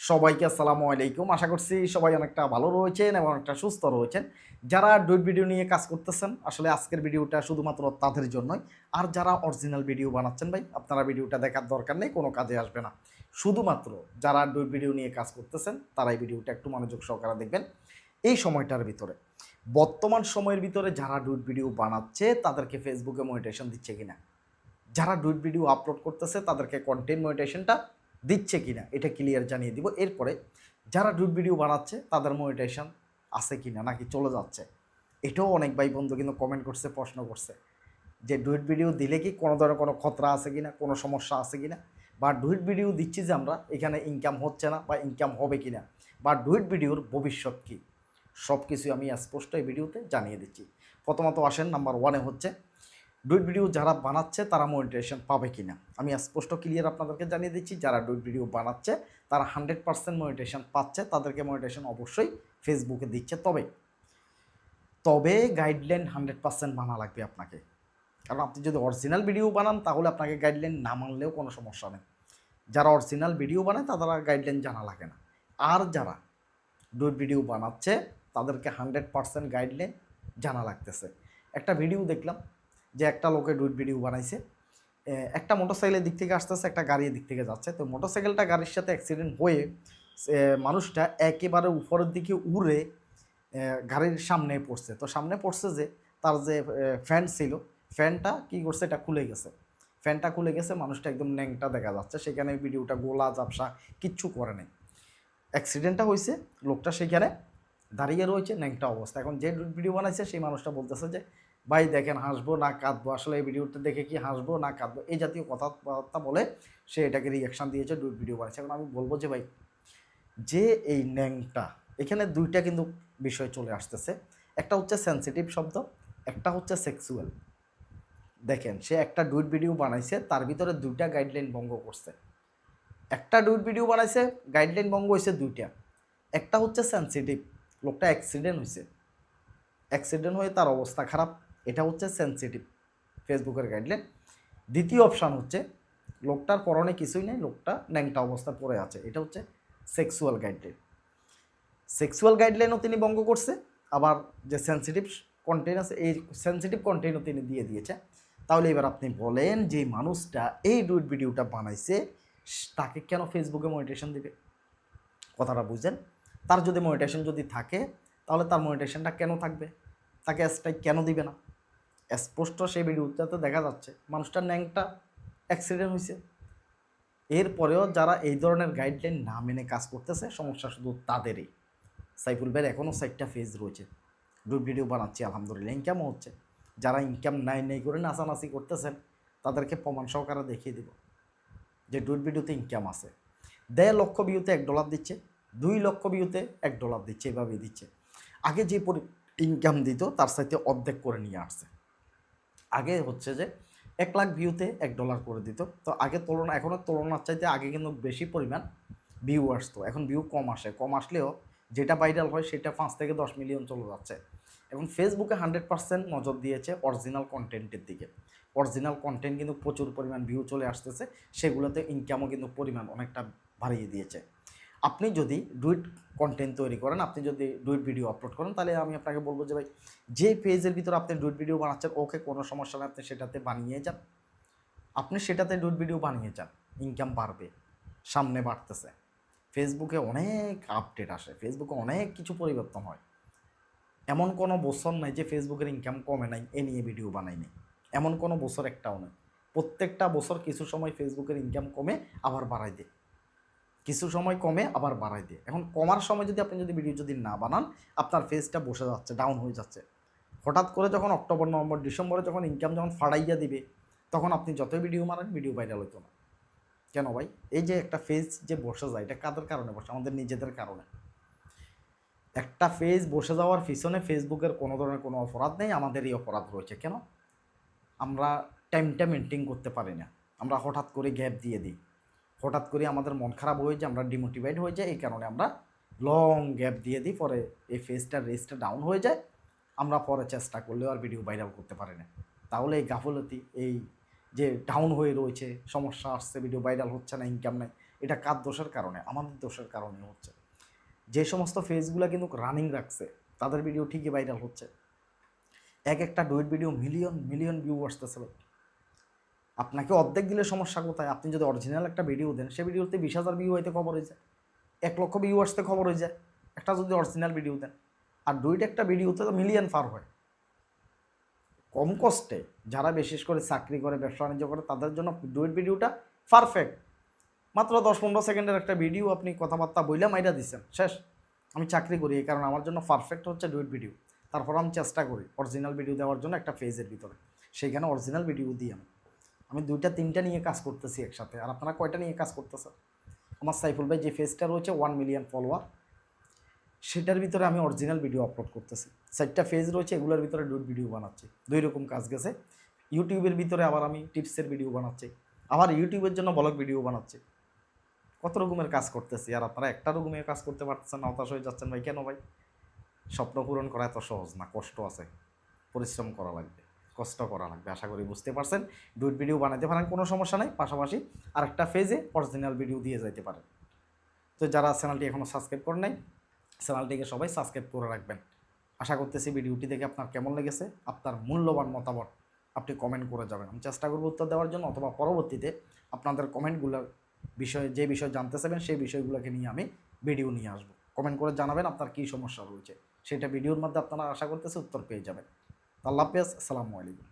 সবাইকে আসসালামু আলাইকুম। আশা করছি সবাই অনেকটা ভালো রয়েছেন এবং অনেকটা সুস্থ রয়েছেন। যারা ডুইট ভিডিও নিয়ে কাজ করতেছেন, আসলে আজকের ভিডিওটা শুধুমাত্র তাদের জন্যই। আর যারা অরিজিনাল ভিডিও বানাচ্ছেন ভাই, আপনারা ভিডিওটা দেখার দরকার নেই, কোনো কাজে আসবে না। শুধুমাত্র যারা ডুইট ভিডিও নিয়ে কাজ করতেছেন, তারা এই ভিডিওটা একটু মনোযোগ সহকারে দেখবেন। এই সময়টার ভিতরে, বর্তমান সময়ের ভিতরে যারা ডুইট ভিডিও বানাচ্ছে, তাদেরকে ফেসবুকে মনিটাইজেশন দিচ্ছে কিনা? যারা ডুইট ভিডিও আপলোড করতেছে, তাদেরকে কন্টেন্ট মনিটাইজেশনটা দিচ্ছে কিনা এটা ক্লিয়ার জানিয়ে দিব। এরপরে যারা ডুইট ভিডিও বানাচ্ছে তাদের মনিটাইজেশন আছে কিনা নাকি চলে যাচ্ছে, এটাও অনেক ভাই বন্ধু কিন্তু কমেন্ট করছে, প্রশ্ন করছে যে ডুইট ভিডিও দিলে কি কোনো ধরনের কোনো খতরা আছে কিনা, কোনো সমস্যা আছে কিনা, বা ডুইট ভিডিও দিচ্ছি যে আমরা এখানে ইনকাম হচ্ছে না বা ইনকাম হবে কিনা, বা ডুইট ভিডিওর ভবিষ্যৎ কী, সব কিছুই আমি স্পষ্ট এই ভিডিওতে জানিয়ে দিচ্ছি। প্রথমত আসেন নাম্বার ওয়ানে হচ্ছে ডুইট ভিডিও যারা বানাচ্ছে তারা মনিটাইজেশন পাবে কিনা। আমি স্পষ্ট ক্লিয়ার আপনাদেরকে জানিয়ে দিচ্ছি, যারা ডুইট ভিডিও বানাচ্ছে তারা 100% মনিটাইজেশন পাচ্ছে, তাদেরকে মনিটাইজেশন অবশ্যই ফেসবুকে দিচ্ছে। তবে তবে গাইডলাইন 100% মানা লাগবে আপনাকে। কারণ আপনি যদি অরিজিনাল ভিডিও বানান তাহলে আপনাকে গাইডলাইন না মানলেও কোনো সমস্যা নেই। যারা অরিজিনাল ভিডিও বানায় তারা গাইডলাইন জানা লাগে না। আর যারা ডুইট ভিডিও বানাচ্ছে তাদেরকে 100% গাইডলাইন জানা লাগতেছে। একটা ভিডিও দেখলাম যে একটা লোকে ডুইট ভিডিও বানাইছে, একটা মোটরসাইকেলের দিক থেকে আসতেছে, একটা গাড়ির দিক থেকে যাচ্ছে। তো মোটরসাইকেলটা গাড়ির সাথে অ্যাক্সিডেন্ট হয়ে মানুষটা একেবারে উপরের দিকে উড়ে গাড়ির সামনে পড়ছে। তো সামনে পড়ছে যে তার যে ফ্যান ছিল, ফ্যানটা কী করছে, এটা খুলে গেছে। ফ্যানটা খুলে গেছে, মানুষটা একদম ন্যাংটা দেখা যাচ্ছে। সেখানে ভিডিওটা গোলা ঝাপসা কিচ্ছু করে নাই। অ্যাক্সিডেন্টটা হয়েছে, লোকটা সেখানে দাঁড়িয়ে রয়েছে ন্যাংটা অবস্থা। এখন যে ভিডিও বানাইছে সেই মানুষটা বলতেছে যে ভাই দেখেন হাসবো না কাঁদবো, আসলে এই ভিডিওটা দেখে কি হাসবো না কাঁদবো, এই জাতীয় কথাবার্তা বলে সে এটাকে রিয়াকশান দিয়েছে, ভিডিও বানাইছে। এখন আমি বলবো যে ভাই, যে এই ন্যাংটা, এখানে দুইটা কিন্তু বিষয় চলে আসতেছে। একটা হচ্ছে সেন্সিটিভ শব্দ, একটা হচ্ছে সেক্সুয়াল। দেখেন সে একটা ডুইট ভিডিও বানাইছে, তার ভিতরে দুইটা গাইডলাইন ভঙ্গ করছে। একটা ডুইট ভিডিও বানাইছে, গাইডলাইন ভঙ্গ হয়েছে দুইটা। একটা হচ্ছে সেন্সিটিভ, লোকটা অ্যাক্সিডেন্ট হয়েছে, অ্যাক্সিডেন্ট হয়ে তার অবস্থা খারাপ, এটা হচ্ছে সেন্সিটিভ ফেসবুকের গাইডলাইন। দ্বিতীয় অপশান হচ্ছে লোকটার পরনে কিছুই নেই, লোকটা ন্যাংটা অবস্থা পড়ে আছে, এটা হচ্ছে সেক্সুয়াল গাইডলাইন। সেক্সুয়াল গাইডলাইনও তিনি ভঙ্গ করছে, আবার যে সেন্সিটিভ কন্টেন্ট আছে এই সেন্সিটিভ কন্টেন্টও তিনি দিয়ে দিয়েছে। তাহলে এবার আপনি বলেন যে মানুষটা এই ডুইট ভিডিওটা বানাইছে, তাকে কেন ফেসবুকে মনিটাইজেশন দিবে? কথাটা বুঝেন। তার যদি মনিটাইজেশন যদি থাকে, তাহলে তার মনিটাইজেশনটা কেন থাকবে? তাকে স্ট্রাইক কেন দিবে না? স্পষ্ট সেই ভিডিওটাতে দেখা যাচ্ছে মানুষটার ন্যাংটা, অ্যাক্সিডেন্ট হয়েছে। এরপরেও যারা এই ধরনের গাইডলাইন না মেনে কাজ করতেছে, সমস্যা শুধু তাদেরই। সাইফুল ভাইয়ের এখনও 4টা পেজ রয়েছে, ডুইট ভিডিও বানাচ্ছি, আলহামদুলিল্লাহ ইনকামও হচ্ছে। যারা ইনকাম নাই করে নাচানাচি করতেছেন, তাদেরকে প্রমাণ সহকারে দেখিয়ে দিব যে ডুইট ভিডিওতে ইনকাম আছে। 1.5 লক্ষ ভিউতে $1 দিচ্ছে, 2 লক্ষ ভিউতে $1 দিচ্ছে, এভাবেই দিচ্ছে। আগে যে ইনকাম দিত তার সাথে অর্ধেক করে নিয়ে আসছে। আগে হচ্ছে যে 1 লাখ ভিউতে $1 করে দিত। তো আগের তুলনা এখনের তুলনার চাইতে আগে কিন্তু বেশি পরিমাণ ভিউ আসতো, এখন ভিউ কম আসে। কম আসলেও যেটা ভাইরাল হয় সেটা 5 থেকে 10 মিলিয়ন চলে যাচ্ছে। এখন ফেসবুকে 100% নজর দিয়েছে অরিজিনাল কন্টেন্টের দিকে। অরিজিনাল কন্টেন্ট কিন্তু প্রচুর পরিমাণ ভিউ চলে আসতেছে, সেগুলোতে ইনকামও কিন্তু পরিমাণ অনেকটা বাড়িয়ে দিয়েছে। আপনি যদি ডুইট কন্টেন্ট তৈরি করেন, আপনি যদি ডুইট ভিডিও আপলোড করেন, তাহলে আমি আপনাকে বলবো যে ভাই, যে পেজের ভিতরে আপনি ডুইট ভিডিও বানাচ্ছেন, ওকে কোনো সমস্যা নেই, আপনি সেটাতে বানিয়ে যান। আপনি সেটাতে ডুইট ভিডিও বানিয়ে যান, ইনকাম বাড়বে, সামনে বাড়তেছে। ফেসবুকে অনেক আপডেট আসে, ফেসবুকে অনেক কিছু পরিবর্তন হয়। এমন কোনো বছর নাই যে ফেসবুকের ইনকাম কমে নাই এ নিয়ে ভিডিও বানাইনি, এমন কোনো বছর একটাও নেই। প্রত্যেকটা বছর কিছু সময় ফেসবুকের ইনকাম কমে আবার বাড়াই দেয়, কিছু সময় কমে আবার বাড়াই দিয়ে। এখন কমার সময় যদি আপনি ভিডিও যদি না বানান, আপনার ফেজটা বসে যাচ্ছে, ডাউন হয়ে যাচ্ছে। হঠাৎ করে যখন অক্টোবর নভেম্বর ডিসেম্বরে যখন ইনকাম যখন ফাড়াইয়া দিবে, তখন আপনি যতই ভিডিও মারেন ভিডিও ভাইরাল হতো না। কেন ভাই? এই যে একটা ফেজ যে বসে যায়, এটা কাদের কারণে বসে? আমাদের নিজেদের কারণে। একটা ফেজ বসে যাওয়ার পিছনে ফেসবুকের কোনো ধরনের কোনো অপরাধ নেই, আমাদেরই অপরাধ রয়েছে। কেন? আমরা টাইমটা মেনটেন করতে পারি না, আমরা হঠাৎ করে গ্যাপ দিয়ে দিই, হঠাৎ করে আমাদের মন খারাপ হয়ে যায়, আমরা ডিমোটিভেট হয়ে যাই, এই কারণে আমরা লং গ্যাপ দিয়ে দিই, পরে এই ফেজটার রেসটা ডাউন হয়ে যায়, আমরা পরে চেষ্টা করলেও আর ভিডিও ভাইরাল করতে পারি না। তাহলে এই গাফলতি, এই যে ডাউন হয়ে রয়েছে, সমস্যা আসছে, ভিডিও ভাইরাল হচ্ছে না, ইনকাম নেই, এটা কার দোষের কারণে? আমাদের দোষের কারণে হচ্ছে। যে সমস্ত ফেজগুলো কিন্তু রানিং রাখছে তাদের ভিডিও ঠিকই ভাইরাল হচ্ছে। এক একটা ডুইট ভিডিও মিলিয়ন মিলিয়ন ভিউ আসতেছে ভাই। আপনাকে অর্ধেক দিলে সমস্যা কোথায়? আপনি যদি অরিজিনাল একটা ভিডিও দেন, সে ভিডিওতে 20,000 ভিউ হইতে খবর হয়ে যায়, 1 লক্ষ ভিউ আসতে খবর হয়ে যায় একটা যদি অরিজিনাল ভিডিও দেন। আর ডুইট একটা ভিডিওতে তো মিলিয়ন পার হয়। কম কষ্টে যারা বিশেষ করে চাকরি করে, ব্যবসা বাণিজ্য করে, তাদের জন্য ডুইট ভিডিওটা পারফেক্ট। মাত্র 10-15 সেকেন্ডের একটা ভিডিও আপনি কথাবার্তা বইলে মাইরা দিচ্ছেন, শেষ। আমি চাকরি করি, এই কারণে আমার জন্য পারফেক্ট হচ্ছে ডুইট ভিডিও। তারপর আমি চেষ্টা করি অরিজিনাল ভিডিও দেওয়ার জন্য একটা ফেজের ভিতরে, সেইখানে অরিজিনাল ভিডিও দিই। আমি 2-3টা নিয়ে কাজ করতেছি একসাথে। আর আপনারা কয়টা নিয়ে কাজ করতেছেন? আমার সাইফুল ভাই যে ফেজটা রয়েছে 1 মিলিয়ন ফলোয়ার, সেটার ভিতরে আমি অরিজিনাল ভিডিও আপলোড করতেছি। 4টা ফেজ রয়েছে, এগুলোর ভিতরে ডুট ভিডিও বানাচ্ছি। 2 রকম কাজ গেছে। ইউটিউবের ভিতরে আবার আমি টিপসের ভিডিও বানাচ্ছি, আবার ইউটিউবের জন্য ব্লগ ভিডিও বানাচ্ছি। কত রকমের কাজ করতেছি, আর আপনারা একটা রকমের কাজ করতে পারতেছেন না, হতাশ হয়ে যাচ্ছেন ভাই। কেন ভাই? স্বপ্ন পূরণ করা এত সহজ না, কষ্ট আছে, পরিশ্রম করা লাগবে, কষ্ট করা লাগবে। আশা করি বুঝতে পারছেন। ডুইট ভিডিও বানাতে পারেন, কোনো সমস্যা নেই। পাশাপাশি আরেকটা ফেজে অরিজিনাল ভিডিও দিয়ে যাইতে পারেন। তো যারা চ্যানেলটি এখনও সাবস্ক্রাইব করেন নাই, চ্যানেলটিকে সবাই সাবস্ক্রাইব করে রাখবেন। আশা করতেছি ভিডিওটি দেখে আপনার কেমন লেগেছে, আপনার মূল্যবান মতামত আপনি কমেন্ট করে যাবেন। আমি চেষ্টা করব উত্তর দেওয়ার জন্য, অথবা পরবর্তীতে আপনাদের কমেন্টগুলোর বিষয়ে, যে বিষয় জানতে চাইবেন সেই বিষয়গুলোকে নিয়ে আমি ভিডিও নিয়ে আসবো। কমেন্ট করে জানাবেন আপনার কী সমস্যা রয়েছে, সেটা ভিডিওর মধ্যে আপনারা আশা করতেছি উত্তর পেয়ে যাবেন। আল্লাহ হাফেজ, আসসালামু আলাইকুম।